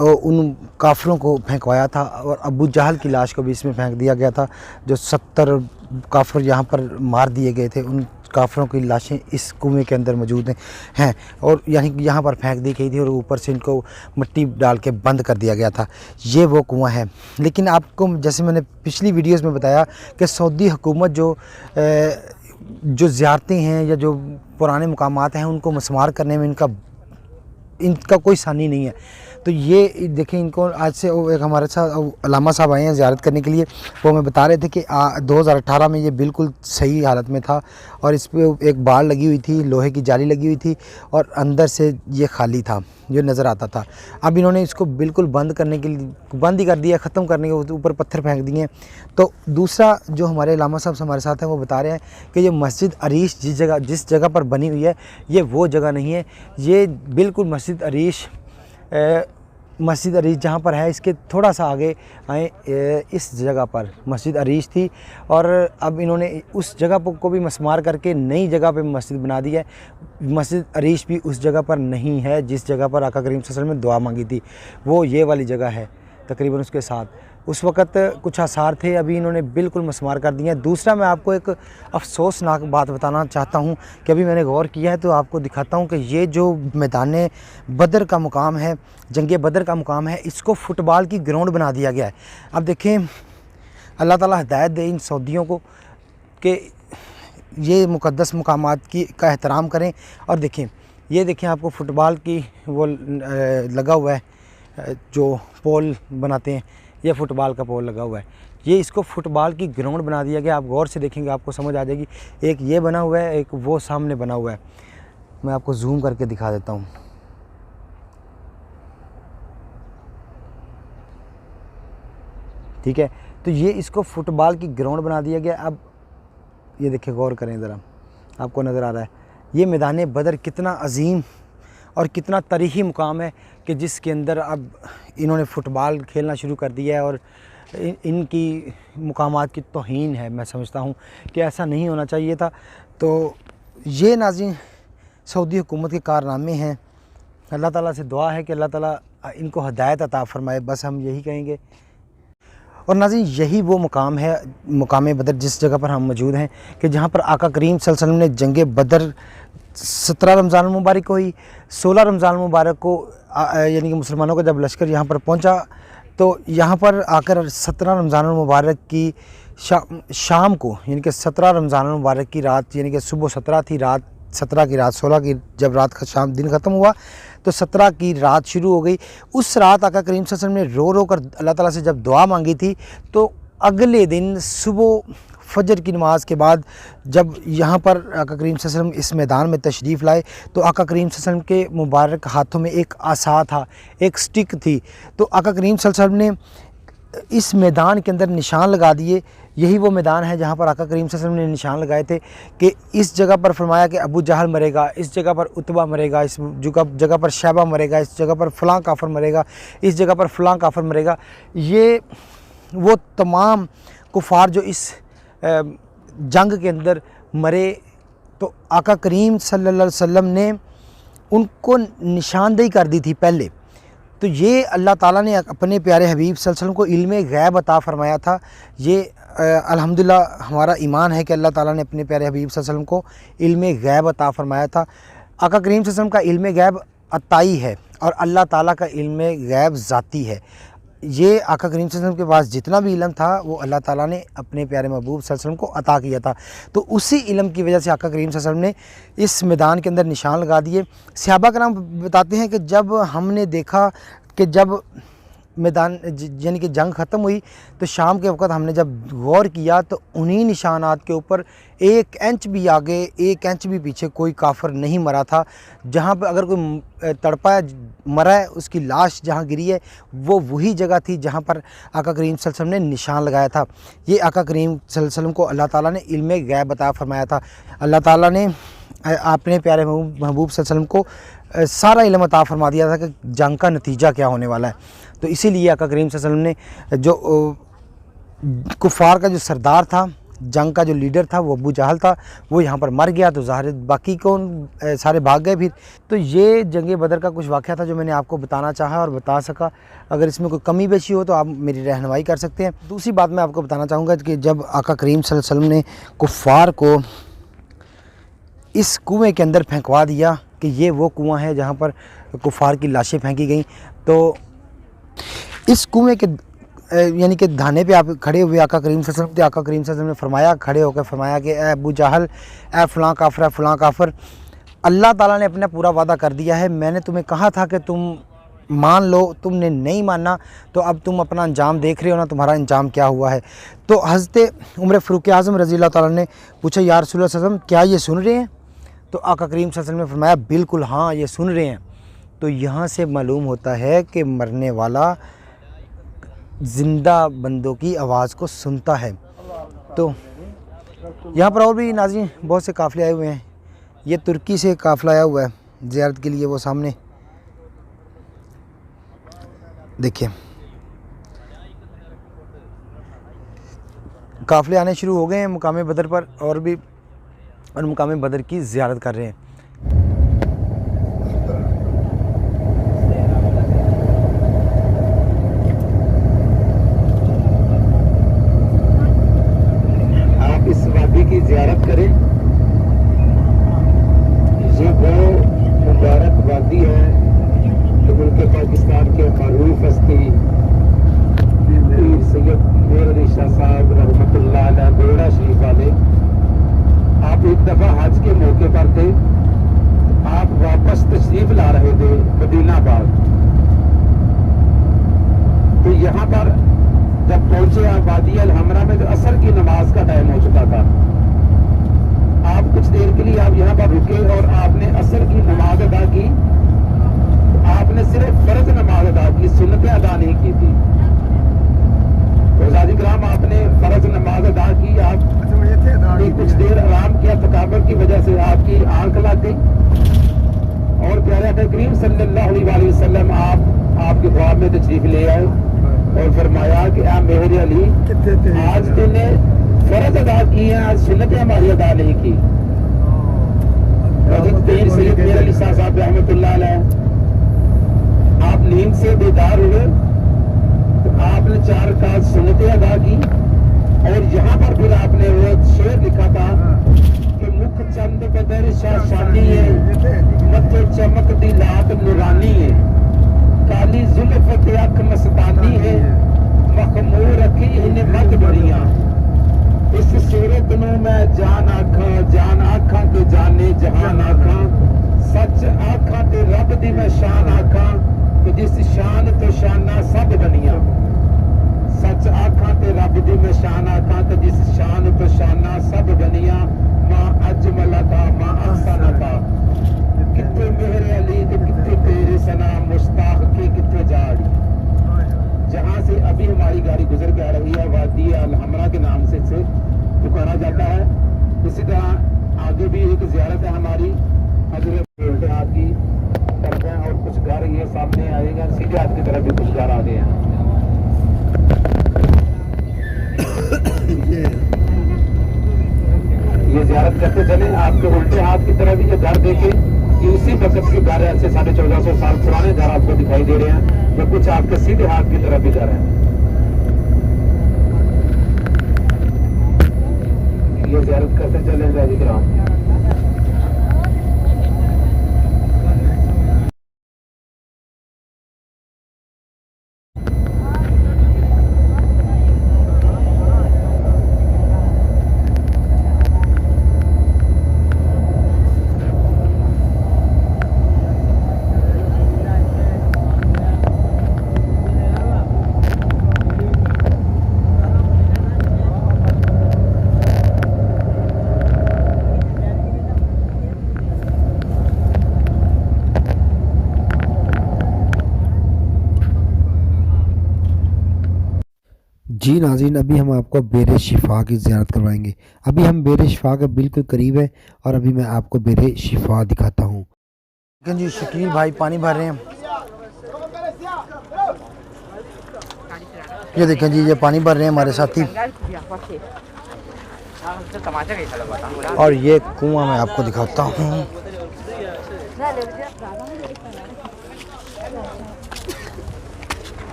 उन काफिरों को फेंकवाया था और अबू जहल की लाश को भी इसमें फेंक दिया गया था। जो 70 काफिर यहाँ पर मार दिए गए थे, उन काफिरों की लाशें इस कुएं के अंदर मौजूद हैं और यहाँ पर फेंक दी गई थी और ऊपर से इनको मिट्टी डाल के बंद कर दिया गया था। ये वो कुआं है। लेकिन आपको जैसे मैंने पिछली वीडियोस में बताया कि सऊदी हुकूमत जो ज़ियारतें हैं या जो पुराने मुकामात हैं उनको मस्मार करने में इनका कोई सानी नहीं है। तो ये देखें, इनको आज से एक हमारे साथ अलामा साहब आए हैं ज़ियारत करने के लिए। वो हमें बता रहे थे कि 2018 में ये बिल्कुल सही हालत में था और इस पर एक बाड़ लगी हुई थी, लोहे की जाली लगी हुई थी और अंदर से ये खाली था, जो नज़र आता था। अब इन्होंने इसको बिल्कुल बंद करने के लिए बंद ही कर दिया, ख़त्म करने के ऊपर पत्थर फेंक दिए। तो दूसरा जो हमारे अलामा साहब हमारे साथ हैं वो बता रहे हैं कि ये मस्जिद अरीश जिस जगह पर बनी हुई है ये वो जगह नहीं है। ये बिल्कुल मस्जिद अरीश जहाँ पर है इसके थोड़ा सा आगे आए, इस जगह पर मस्जिद अरीश थी और अब इन्होंने उस जगह को भी मस्मार करके नई जगह पे मस्जिद बना दी है। मस्जिद अरीश भी उस जगह पर नहीं है जिस जगह पर आका करीम सल्लल्लाहु अलैहि वसल्लम ने दुआ मांगी थी, वो ये वाली जगह है तकरीबन उसके साथ। उस वक़्त कुछ आसार थे, अभी इन्होंने बिल्कुल मस्मार कर दिए हैं। दूसरा मैं आपको एक अफसोसनाक बात बताना चाहता हूं कि अभी मैंने गौर किया है तो आपको दिखाता हूं कि ये जो मैदान बदर का मुकाम है, जंग बदर का मुकाम है, इसको फ़ुटबॉल की ग्राउंड बना दिया गया है। अब देखें, अल्लाह ताला हिदायत दे इन सऊदियों को कि ये मुक़द्दस मुकामात का एहतराम करें। और देखें, ये देखें आपको फ़ुटबॉल की वो लगा हुआ है, जो पोल बनाते हैं, ये फ़ुटबॉल का पोल लगा हुआ है। ये इसको फ़ुटबॉल की ग्राउंड बना दिया गया। आप गौर से देखेंगे आपको समझ आ जाएगी। एक ये बना हुआ है, एक वो सामने बना हुआ है। मैं आपको जूम करके दिखा देता हूँ। ठीक है, तो ये इसको फ़ुटबॉल की ग्राउंड बना दिया गया। अब ये देखिए, गौर करें ज़रा, आपको नज़र आ रहा है ये मैदान बदर कितना अजीम और कितना तारीख़ी मुकाम है कि जिसके अंदर अब इन्होंने फ़ुटबॉल खेलना शुरू कर दिया है और इनकी मुकामात की तौहीन है। मैं समझता हूँ कि ऐसा नहीं होना चाहिए था। तो ये नाज़रीन सऊदी हुकूमत के कारनामे हैं। अल्लाह ताला से दुआ है कि अल्लाह ताला इनको हिदायत अता फ़रमाए, बस हम यही कहेंगे। और नाज़रीन, यही वो मुकाम है, मुकाम बदर, जिस जगह पर हम मौजूद हैं कि जहाँ पर आका करीम सल्लल्लाहु अलैहि वसल्लम ने जंग बदर 17 रमज़ान मुबारक को ही 16 रमज़ान मुबारक को यानी कि मुसलमानों का जब लश्कर यहाँ पर पहुँचा तो यहाँ पर आकर 17 रमज़ान मुबारक की शाम को यानी कि 17 रमज़ान मुबारक की रात, यानी कि सुबह 17 थी, रात 17 की रात 16 की जब रात का शाम दिन ख़त्म हुआ तो 17 की रात शुरू हो गई। उस रात आका करीम सल्लल्लाहु अलैहि वसल्लम ने रो कर अल्लाह ताला से जब दुआ मांगी थी तो अगले दिन सुबह फजर की नमाज के बाद जब यहाँ पर आका करीम सल्लल्लाहु अलैहि वसल्लम इस मैदान में तशरीफ़ लाए तो आका करीम सल्लल्लाहु अलैहि वसल्लम के मुबारक हाथों में एक आसा था, एक स्टिक थी। तो आका करीम सल्लल्लाहु अलैहि वसल्लम ने इस मैदान के अंदर निशान लगा दिए। यही वो मैदान है जहाँ पर आका करीम सल्लल्लाहु अलैहि वसल्लम ने निशान लगाए थे कि इस जगह पर फरमाया कि अबू जहल मरेगा, इस जगह पर उतबा मरेगा, इस जगह पर शैबा मरेगा, इस जगह पर फ़लाँ काफ़िर मरेगा, इस जगह पर फ़लाँ काफ़िर मरेगा। ये वो तमाम कुफ़ार जो इस जंग के अंदर मरे तो आका करीम सल्लल्लाहु अलैहि वसल्लम ने उनको निशानदेही कर दी थी पहले। तो ये अल्लाह ताला ने अपने प्यारे हबीब सल्लल्लाहु अलैहि वसल्लम को इल्म गैब अता फ़रमाया था। ये अल्हम्दुलिल्लाह हमारा ईमान है कि अल्लाह ताला ने अपने प्यारे हबीब सल्लल्लाहु अलैहि वसल्लम को इल्म गैब अता फ़रमाया था। आका करीम सल्लल्लाहु अलैहि वसल्लम का इल्म गैब अताई है और अल्लाह ताला का इल्म गैब ज़ाती है। ये आका करीम सल्लल्लाहु अलैहि वसल्लम के पास जितना भी इल्म था वो अल्लाह ताला ने अपने प्यारे महबूब सल्लल्लाहु अलैहि वसल्लम को अता किया था। तो उसी इल्म की वजह से आका करीम सल्लल्लाहु अलैहि वसल्लम ने इस मैदान के अंदर निशान लगा दिए। सहाबा कराम बताते हैं कि जब हमने देखा कि जब मैदान यानी कि जंग ख़त्म हुई तो शाम के वक़्त हमने जब गौर किया तो उन्हीं निशानात के ऊपर 1 इंच भी आगे 1 इंच भी पीछे कोई काफिर नहीं मरा था। जहाँ पर अगर कोई तड़पा है मरा है उसकी लाश जहाँ गिरी है वो वही जगह थी जहाँ पर आका करीम सल्लल्लाहु अलैहि वसल्लम ने निशान लगाया था। ये आका करीम सल्लल्लाहु अलैहि वसल्लम को अल्लाह ताला ने इल्म गैब अता फरमाया था। अल्लाह ताला ने अपने प्यारे महबूब सल्लल्लाहु अलैहि वसल्लम को सारा इल्म अता फरमा दिया था कि जंग का नतीजा क्या होने वाला है। तो इसीलिए आका करीम सल्लल्लाहु अलैहि वसल्लम ने जो कुफ़ार का जो सरदार था, जंग का जो लीडर था वो अबू जहल था, वो यहाँ पर मर गया तो ज़ाहिर बाकी कौन सारे भाग गए फिर। तो ये जंग बदर का कुछ वाक़या था जो मैंने आपको बताना चाहा और बता सका। अगर इसमें कोई कमी बेशी हो तो आप मेरी रहनुमाई कर सकते हैं। दूसरी बात मैं आपको बताना चाहूँगा कि जब आका करीम सल्लल्लाहु अलैहि वसल्लम ने कुफ़ार को इस कुएँ के अंदर फेंकवा दिया कि ये वो कुआँ है जहाँ पर कुफ़ार की लाशें फेंकी गईं, तो इस कुएँ के यानी कि धाने पे आप खड़े हुए आका करीम सल्लल्लाहु अलैहि वसल्लम, आका करीम सल्लल्लाहु अलैहि वसल्लम ने फरमाया, खड़े होकर फरमाया कि ए अबू जहल, ए फ़लाँ काफ़िर, फ़लाँ काफ़िर, अल्लाह ताला ने अपना पूरा वादा कर दिया है। मैंने तुम्हें कहा था कि तुम मान लो, तुमने नहीं माना, तो अब तुम अपना अंजाम देख रहे हो ना, तुम्हारा अंजाम क्या हुआ है। तो हज़रत उमर फ़ारूक आज़म रज़ी अल्लाह ताला ने पूछा, या रसूल अल्लाह सल्लल्लाहु अलैहि वसल्लम क्या ये सुन रहे हैं? तो आका करीम सल्लल्लाहु अलैहि वसल्लम ने फरमाया, बिल्कुल हाँ, ये सुन रहे हैं। तो यहाँ से मालूम होता है कि मरने वाला ज़िंदा बंदों की आवाज़ को सुनता है। तो यहाँ पर और भी नाज़रीन बहुत से काफ़िले आए हुए हैं। ये तुर्की से काफ़िला आया हुआ है ज़ियारत के लिए, वो सामने देखिए काफ़िले आने शुरू हो गए हैं मुकाम बदर पर, और भी और मुकाम बदर की ज़ियारत कर रहे हैं। आप इस वादी की ज़ियारत करें। ये वो मुबारक वादी है जो मुल्क पाकिस्तान के मरूफ हस्ती पीर सैयद मेर अली शाह साहब रहमतुल्लाह अलैह बेड़ा शरीफ वाले, आप एक दफ़ा हज के मौके पर थे, आप वापस तशरीफ ला रहे थे मदीना बाग। तो यहाँ पर जब पहुंचे आप वादी अल हमरा में, तो असर की नमाज का टाइम हो चुका था। आप कुछ देर के लिए आप यहाँ पर रुके और आपने असर की नमाज अदा की। आपने सिर्फ फर्ज नमाज अदा की, सुन्नतें अदा नहीं की थी। रोज़ादी कराम, आपने फर्ज नमाज अदा की, आप कुछ देर आराम किया, थकावट की वजह से आपकी आंख लग गई, और प्यारे करीम सल्लल्लाहु अलैहि वसल्लम आपके ख्वाब में तशरीफ ले आए और फरमाया कि आ मेरे अली, आज तूने फर्ज अदा की है, आज सुन्नतें हमारी अदा नहीं की। पीर सैयद मेर अली शाह साहब रहमतुल्लाह अलैह, आप नींद से बेदार हुए तो आपने 4 रकात सुन्नतें अदा की, और यहाँ पर फिर आपने वो शेर लिखा था कि मुख चंद बदर शाशानी है, मथे चमक दी लात नूरानी है, काली जुल्फ ते अख मस्तानी है, मखमूर रखी इन्हें मत बड़ियां। इस सूरत नू मैं जान आखा ते जाने जहान आखा, सच आखा ते रब दी मैं शान आखा, कि जिस शान तो शाना सब बनिया। सच आखा ते रब दी मैं शान आखा, कि जिस शान तो शाना सब बनिया। मां अजमला का मां अहसना का, किथे मेरे अली ते किथे तेरे सना, मुश्ताक के किथे जाड़ी। जहाँ से अभी हमारी गाड़ी गुजर के आ रही है, वादी अल हमरा के नाम से पुकारा जाता है। इसी तरह आगे भी एक ज़ियारत है हमारी, हजरत की करते हैं, और कुछ घर ये सामने आएगा, सीधे हाथ की तरफ भी कुछ घर आ गए हैं। ये ज़ियारत करते चले, आपके उल्टे हाथ की तरफ ये घर देखे, ये उसी वक्त के घर ऐसे 1450 साल पुराने घर आपको दिखाई दे रहे हैं, तो कुछ आपके सीधे हाथ की तरफ भी घर है। ये ज़ियारत करते चले जाएगी ग्राम। जी नाज़रीन, अभी हम आपको बेर शिफा की ज़ियारत करवाएंगे। अभी हम बेर शिफा के बिल्कुल करीब है और अभी मैं आपको बेर शिफा दिखाता हूँ। लेकिन जी शकील भाई पानी भर रहे हैं। ये देखें जी, ये पानी भर रहे हैं हमारे साथी। और ये कुआं मैं आपको दिखाता हूँ।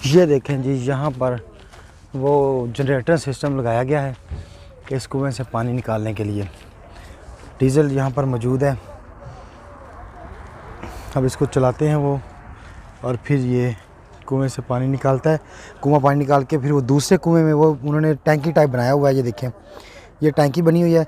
ये देखें जी, यहाँ पर वो जनरेटर सिस्टम लगाया गया है कि इस कुएं से पानी निकालने के लिए। डीज़ल यहाँ पर मौजूद है। अब इसको चलाते हैं वो, और फिर ये कुएं से पानी निकालता है। कुआं पानी निकाल के फिर वो दूसरे कुएं में वो उन्होंने टैंकी टाइप बनाया हुआ है। ये देखें, ये टैंकी बनी हुई है।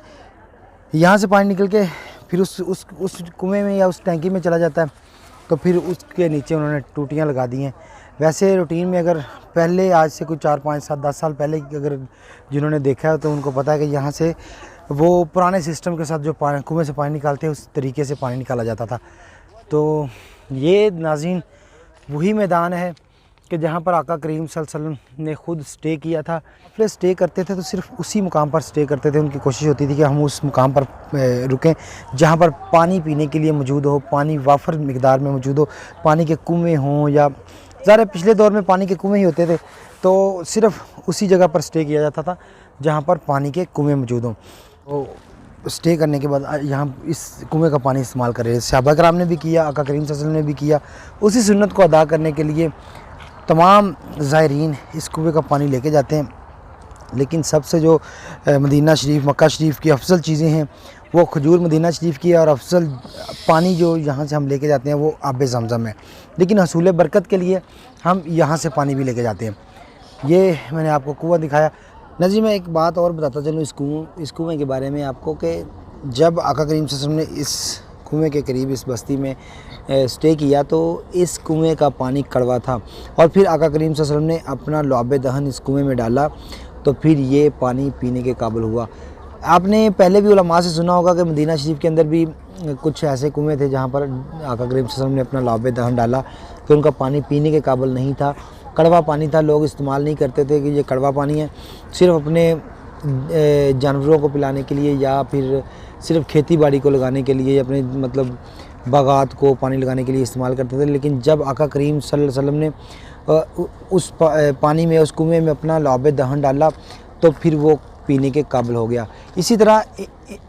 यहाँ से पानी निकल के फिर उस कुएं में या उस टैंकी में चला जाता है। तो फिर उसके नीचे उन्होंने टूटियाँ लगा दी हैं। वैसे रूटीन में अगर पहले आज से कुछ 4, 5, 7, 10 साल पहले अगर जिन्होंने देखा है तो उनको पता है कि यहाँ से वो पुराने सिस्टम के साथ जो कुएं से पानी निकालते हैं उस तरीके से पानी निकाला जाता था। तो ये नाज़रीन वही मैदान है कि जहाँ पर आका करीम सल्लल्लाहु अलैहि वसल्लम ने ख़ुद स्टे किया था। फिर स्टे करते थे तो सिर्फ उसी मुकाम पर स्टे करते थे। उनकी कोशिश होती थी कि हम उस मुकाम पर रुकें जहाँ पर पानी पीने के लिए मौजूद हो, पानी वाफर मिकदार में मौजूद हो, पानी के कुएँ हों, या ज़ाहिर पिछले दौर में पानी के कुएँ ही होते थे, तो सिर्फ उसी जगह पर स्टे किया जाता था जहाँ पर पानी के कुएँ मौजूद हों। तो स्टे करने के बाद यहाँ इस कुएँ का पानी इस्तेमाल कर रहे हैं। सहाबा कराम ने भी किया, आका करीम सल्लल्लाहु अलैहि वसल्लम ने भी किया। उसी सुन्नत को अदा करने के लिए तमाम ज़ायरीन इस कुएँ का पानी लेके जाते हैं। लेकिन सबसे जो मदीना शरीफ, मक्का शरीफ की अफजल चीज़ें हैं वो खजूर मदीना शरीफ की है, और अफजल पानी जो यहाँ से हम लेके जाते हैं वो आब ज़मज़म है। लेकिन हसूल बरकत के लिए हम यहाँ से पानी भी लेके जाते हैं। ये मैंने आपको कुआँ दिखाया। नज़ीर मैं एक बात और बताता चलूँ इस कुएँ के बारे में आपको, कि जब आका करीम सल्लल्लाहु अलैहि वसल्लम ने इस कुएँ के करीब इस बस्ती में स्टे किया तो इस कुएँ का पानी कड़वा था, और फिर आका करीम सल्लल्लाहु अलैहि वसल्लम ने अपना लुआब दहन इस कुएँ में डाला तो फिर ये पानी पीने के काबिल हुआ। आपने पहले भी उलमा से सुना होगा कि मदीना शरीफ के अंदर भी कुछ ऐसे कुएँ थे जहाँ पर आका करीम सल्लल्लाहु अलैहि वसल्लम ने अपना लुआब दहन डाला कि उनका पानी पीने के काबिल नहीं था, कड़वा पानी था। लोग इस्तेमाल नहीं करते थे कि ये कड़वा पानी है, सिर्फ अपने जानवरों को पिलाने के लिए या फिर सिर्फ खेती बाड़ी को लगाने के लिए, अपने मतलब बागात को पानी लगाने के लिए इस्तेमाल करते थे। लेकिन जब आका करीम सल्लल्लाहु अलैहि वसल्लम ने उस पानी में, उस कुएँ में अपना लुआब दहन डाला तो फिर वो पीने के काबिल हो गया। इसी तरह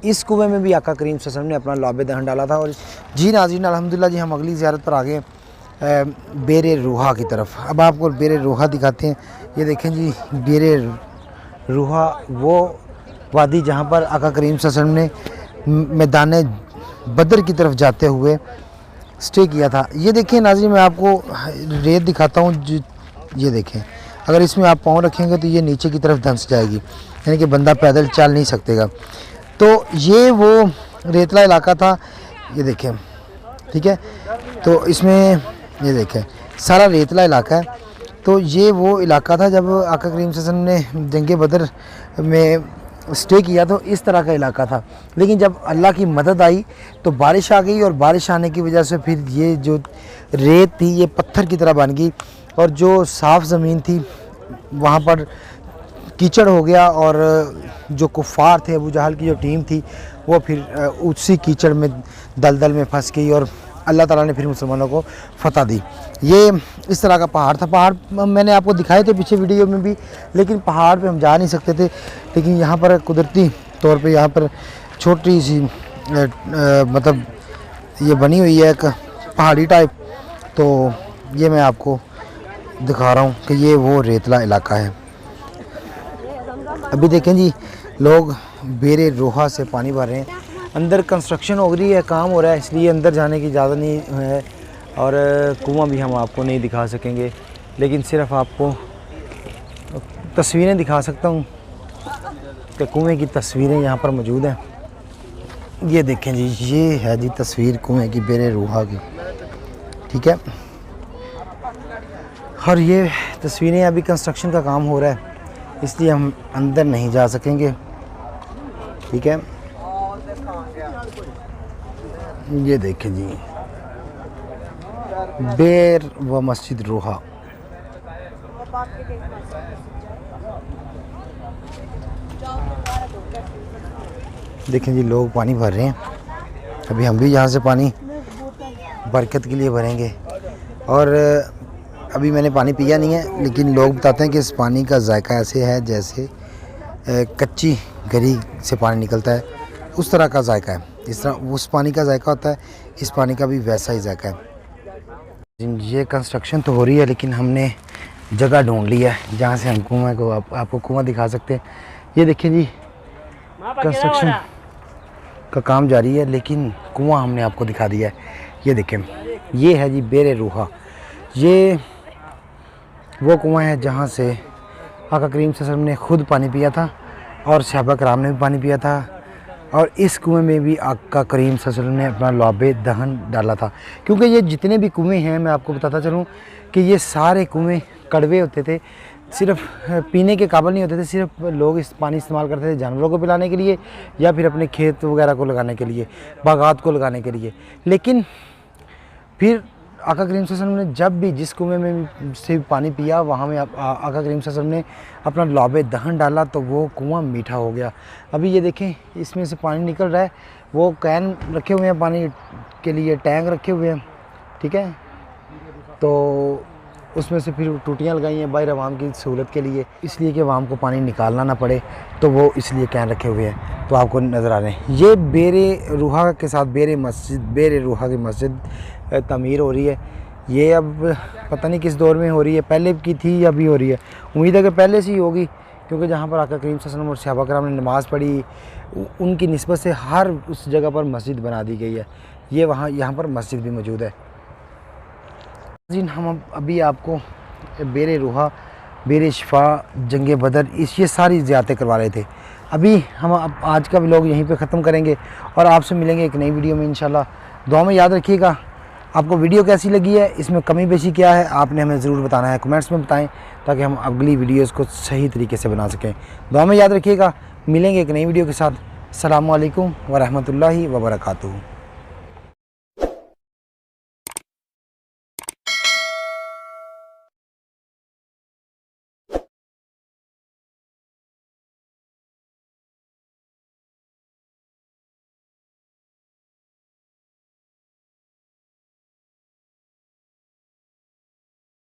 इस कुएँ में भी आका करीम सल्लल्लाहु अलैहि वसल्लम ने अपना लुआब दहन डाला था। और जी नाज़रीन अल्हम्दुलिल्लाह जी, हम अगली ज़ियारत पर आ गए बेर रूहा की तरफ। अब आपको बेर रूहा दिखाते हैं। ये देखें जी, बेर रूहा वो वादी जहाँ पर आका करीम सल्लल्लाहु अलैहि वसल्लम ने मैदान बदर की तरफ जाते हुए स्टे किया था। ये देखें नाज़रीन, मैं आपको रेत दिखाता हूँ। ये देखें, अगर इसमें आप पाँव रखेंगे तो ये नीचे की तरफ धंस जाएगी, यानी कि बंदा पैदल चल नहीं सकेगा। तो ये वो रेतला इलाका था। ये देखें, ठीक है, तो इसमें ये देखें सारा रेतला इलाका है। तो ये वो इलाका था जब आका करीम सल्लल्लाहु अलैहि वसल्लम ने जंग बदर में स्टे किया तो इस तरह का इलाका था। लेकिन जब अल्लाह की मदद आई तो बारिश आ गई, और बारिश आने की वजह से फिर ये जो रेत थी ये पत्थर की तरह बन गई, और जो साफ़ ज़मीन थी वहाँ पर कीचड़ हो गया। और जो कुफ़ार थे, अबू जहल की जो टीम थी वो फिर उसी कीचड़ में दलदल में फंस गई, और अल्लाह ताला ने फिर मुसलमानों को फतह दी। ये इस तरह का पहाड़ था। पहाड़ मैंने आपको दिखाए थे पीछे वीडियो में भी, लेकिन पहाड़ पे हम जा नहीं सकते थे। लेकिन यहाँ पर कुदरती तौर पे यहाँ पर छोटी सी मतलब ये बनी हुई है एक पहाड़ी टाइप। तो ये मैं आपको दिखा रहा हूँ कि ये वो रेतला इलाका है। अभी देखें जी, लोग बेर रूहा से पानी भर रहे हैं। अंदर कंस्ट्रक्शन हो रही है, काम हो रहा है, इसलिए अंदर जाने की इजाज़त नहीं है, और कुआं भी हम आपको नहीं दिखा सकेंगे, लेकिन सिर्फ आपको तस्वीरें दिखा सकता हूँ। के कुएं की तस्वीरें यहाँ पर मौजूद हैं। ये देखें जी, ये है जी तस्वीर कुएं की, बेरे रूहा की, ठीक है। और ये तस्वीरें, अभी कंस्ट्रक्शन का काम हो रहा है इसलिए हम अंदर नहीं जा सकेंगे, ठीक है। ये देखें जी, बेर व मस्जिद रूहा। देखें जी, लोग पानी भर रहे हैं। अभी हम भी यहाँ से पानी बरकत के लिए भरेंगे। और अभी मैंने पानी पिया नहीं है, लेकिन लोग बताते हैं कि इस पानी का जायका ऐसे है जैसे कच्ची गरी से पानी निकलता है, उस तरह का जायका है। जिस तरह उस पानी का जायका होता है, इस पानी का भी वैसा ही जायका है। ये कंस्ट्रक्शन तो हो रही है, लेकिन हमने जगह ढूंढ ली है जहाँ से हम कुआं को आपको कुआं दिखा सकते हैं। ये देखिए जी, कंस्ट्रक्शन का काम जारी है, लेकिन कुआं हमने आपको दिखा दिया है। ये देखें, ये है जी बेरे रूहा। ये वो कुआं है जहाँ से आका करीम सल्लल्लाहु अलैहि वसल्लम ने ख़ुद पानी पिया था और सहाबा कराम ने भी पानी पिया था। और इस कुएं में भी आका करीम सल्लल्लाहु अलैहि वसल्लम ने अपना लौबे दहन डाला था। क्योंकि ये जितने भी कुएं हैं, मैं आपको बताता चलूँ कि ये सारे कुएं कड़वे होते थे, सिर्फ पीने के काबिल नहीं होते थे। सिर्फ लोग इस पानी इस्तेमाल करते थे जानवरों को पिलाने के लिए, या फिर अपने खेत वगैरह को लगाने के लिए, बागात को लगाने के लिए। लेकिन फिर आका करीम सल्लल्लाहु अलैहि वसल्लम ने जब भी जिस कुएं में से पानी पिया, वहाँ में आका करीम सल्लल्लाहु अलैहि वसल्लम ने अपना लौबे दहन डाला, तो वो कुआं मीठा हो गया। अभी ये देखें, इसमें से पानी निकल रहा है। वो कैन रखे हुए हैं पानी के लिए, टैंक रखे हुए हैं, ठीक है। तो उसमें से फिर टूटियाँ लगाई हैं बाहर आवाम की सहूलत के लिए, इसलिए कि आवाम को पानी निकालना ना पड़े, तो वो इसलिए कैन रखे हुए हैं। तो आपको नज़र आ रहे हैं, ये बेरे रूहा के साथ बेरे रूहा की मस्जिद तमीर हो रही है। ये अब पता नहीं किस दौर में हो रही है, पहले की थी या अभी हो रही है। उम्मीद है कि पहले से ही होगी, क्योंकि जहाँ पर आका करीम सल्लल्लाहु अलैहि वसल्लम और सहाबा कराम ने नमाज़ पढ़ी, उनकी निस्बत से हर उस जगह पर मस्जिद बना दी गई है। ये यहाँ पर मस्जिद भी मौजूद है। जी, हम अभी आपको बेरे रूहा, बेरे शिफा, जंग बदर, ये सारी ज़ियारतें करवा रहे थे। अभी हम आज का व्लॉग यहीं पे ख़त्म करेंगे और आपसे मिलेंगे एक नई वीडियो में इंशाल्लाह। दुआ में याद रखिएगा। आपको वीडियो कैसी लगी है, इसमें कमी पेशी क्या है, आपने हमें ज़रूर बताना है, कमेंट्स में बताएं, ताकि हम अगली वीडियोज़ को सही तरीके से बना सकें। दुआ में याद रखिएगा। मिलेंगे एक नई वीडियो के साथ। अस्सलामु अलैकुम व रहमतुल्लाहि व बरकातुहू।